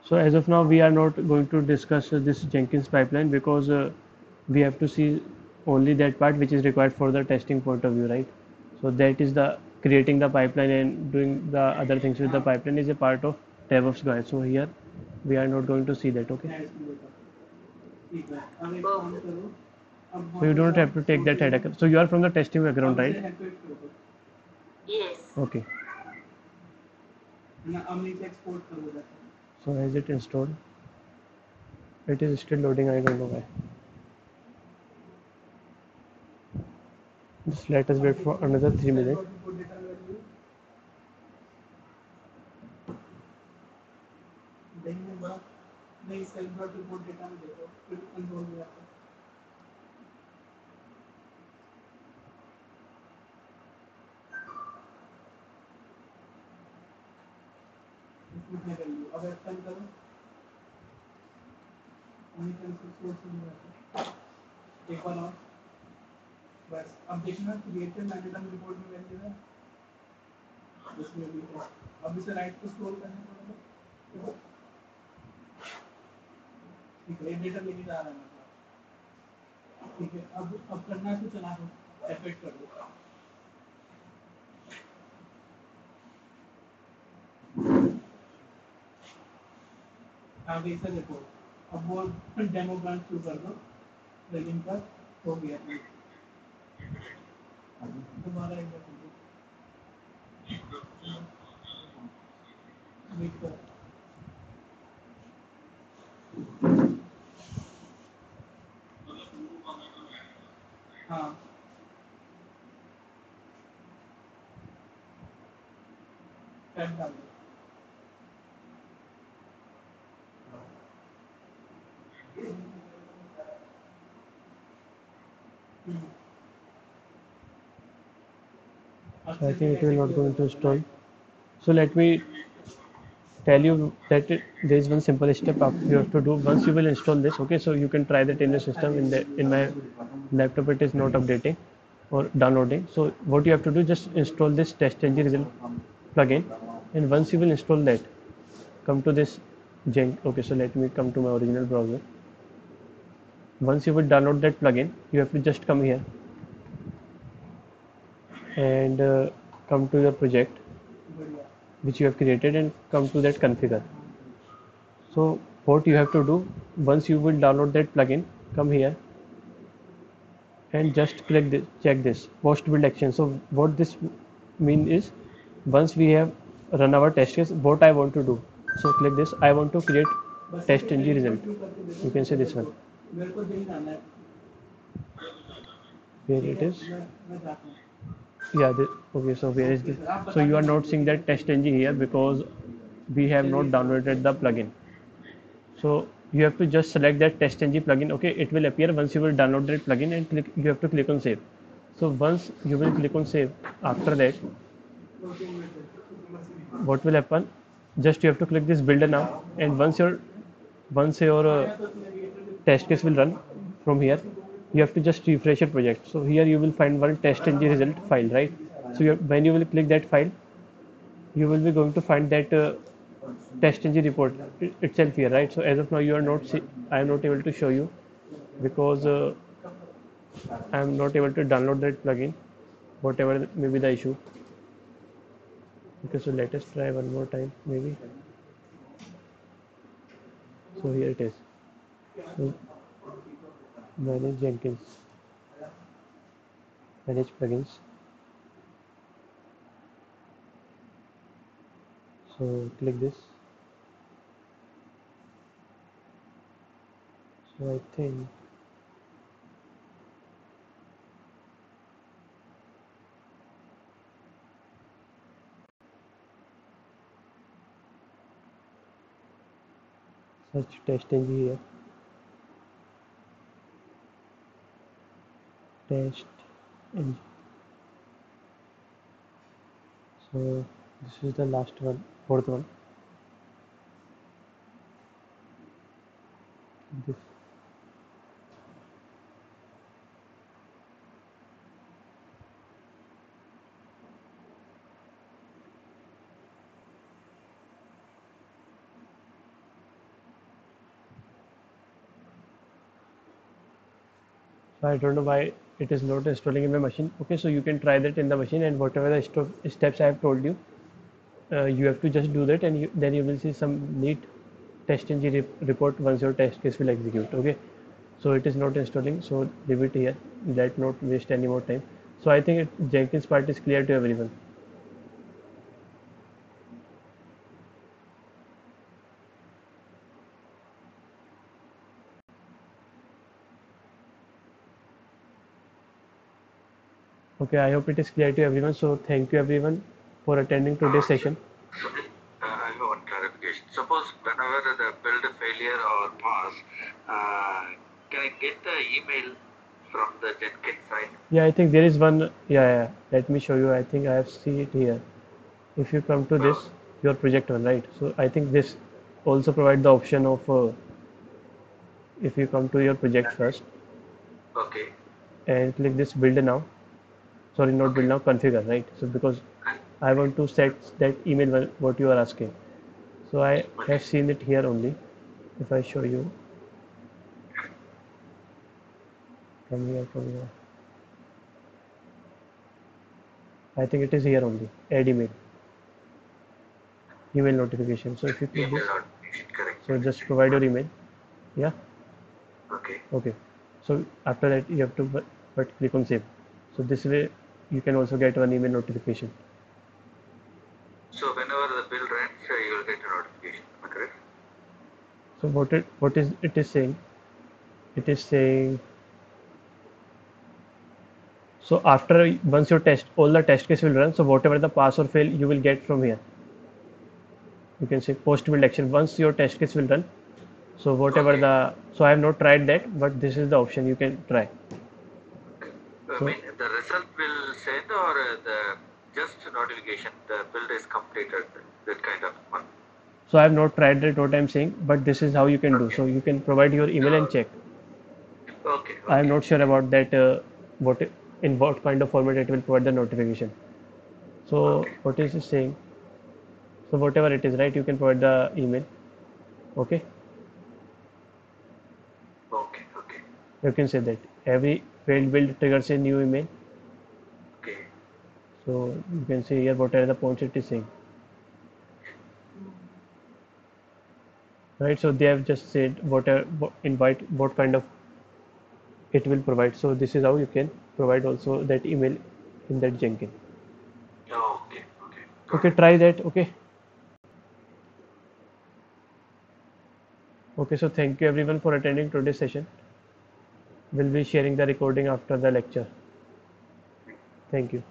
So as of now, we are not going to discuss this Jenkins pipeline because we have to see only that part which is required for the testing point of view, right? So that is the creating the pipeline and doing the other things with the pipeline is a part of DevOps guide. So here we are not going to see that, okay? ठीक है अब एक काम करो अब So you do not have to take that headache. So you are from the testing background, right? Yes. Okay. ना अब नीचे एक्सपोर्ट करो जाके So has it installed? It is still loading. I don't know why. Just let us wait for another 3 minutes. Report data value देखने बड़ा नहीं self dot report data में देखो फिर कंट्रोल में जाकर इसमें वैल्यू अब एक्सटेंड करो उन्हीं कंट्रोल सोर्स में जाकर एक बार और बस अब देखना क्रिएटेड मैनेजमेंट रिपोर्ट में वैल्यू है उसमें भी है अब इसे राइट को स्क्रॉल करना पड़ेगा ठीक है ये डेटा लेके जा रहा है मतलब ठीक है अब करना है तो चला दो एफेक्ट कर दो आगे इसे देखो अब वो डेमो ब्रांच शुरू कर दो लॉगिन पर हो गया दोबारा एक बार कर दो वेट करो टाइप डाल दो। So I think it will not going to install. So let me tell you that there is one simple step you have to do once you will install this. Okay, so you can try that in your system. In my laptop it is not updating or downloading. So what you have to do, just install this TestNG result plugin, and once you will install that, come to this Gen. Okay, so let me come to my original browser. Once you will download that plugin, you have to just come here and come to your project which you have created and come to that configure. So what you have to do, once you will download that plugin, come here and just click this, check this post build action. So what this mean is, once we have run our test case, what I want to do, so click this, I want to create test ng result. You can say this one, मेरे को दिन डालना है। where it is. मैं जाता हूँ। Yeah, okay, so where is this? So you are not seeing that test ng here because we have not downloaded the plugin. So you have to just select that TestNG plugin. Okay, it will appear once you will download that plugin, and you have to click on save. So once you will click on save, after that what will happen, just you have to click this builder now, and once your test case will run from here, you have to just refresh your project. So here you will find one TestNG result file, right? So when you will click that file, you will be going to find that TestNG report itself here, right? So as of now you are not I am not able to show you because I am not able to download that plugin, whatever may be the issue. Okay, so let us try one more time maybe. So here it is. So manage Jenkins, manage plugins. So click this. So I think search TestNG here. TestNG. So this is the last one, fourth one. This. So I don't know why it is not installing in my machine. Okay, so you can try that in the machine, and whatever the steps I have told you, you have to just do that, and then you will see some neat TestNG report once your test case will execute. Okay, so it is not installing, so leave it here. Let not waste any more time. So I think Jenkins part is clear to everyone. Okay, I hope it is clear to everyone. So thank you everyone for attending today's session. I have one clarification. Suppose whenever the build failure or pass, can I get the email from the Jenkins side? Yeah, I think there is one. Yeah. Let me show you. I think I have seen it here. If you come to this, your project one, right? So I think this also provide the option of if you come to your project first Okay. and click this build now. Sorry, not build now, configure, right? So because I want to set that email what you are asking. So I have seen it here only. If I show you, come here. I think it is here only. Add email notification. So if you click this, Correct. so just provide your email. Yeah. Okay. So after that you have to but click on save. So this way you can also get one email notification. So whenever the bill runs, you will get a notification. Am I correct? So what is it is saying? It is saying, so after once your test all the test case will run, so whatever the pass or fail you will get from here. you can say post build action once your test case will run. So whatever Okay. so I have not tried that, but this is the option you can try. I So mean, the result will send or the just notification, the build is completed, that kind of one. so I have not tried that what I'm saying, but this is how you can do. Okay. So you can provide your email and check. Okay, I am okay. not sure about that what in what kind of format it will provide the notification. So Okay, what okay. is it saying? So whatever it is, right? You can provide the email. Okay, Okay, okay. you can say that every failed build triggers a new email. Okay. So you can see here what are the points it is saying, right? So they have just said what are invite what kind of it will provide. So this is how you can provide also that email in that Jenkins. Oh, okay, okay. Got Okay, it. try that. Okay. Okay, so thank you everyone for attending today's session. We'll be sharing the recording after the lecture. Thank you.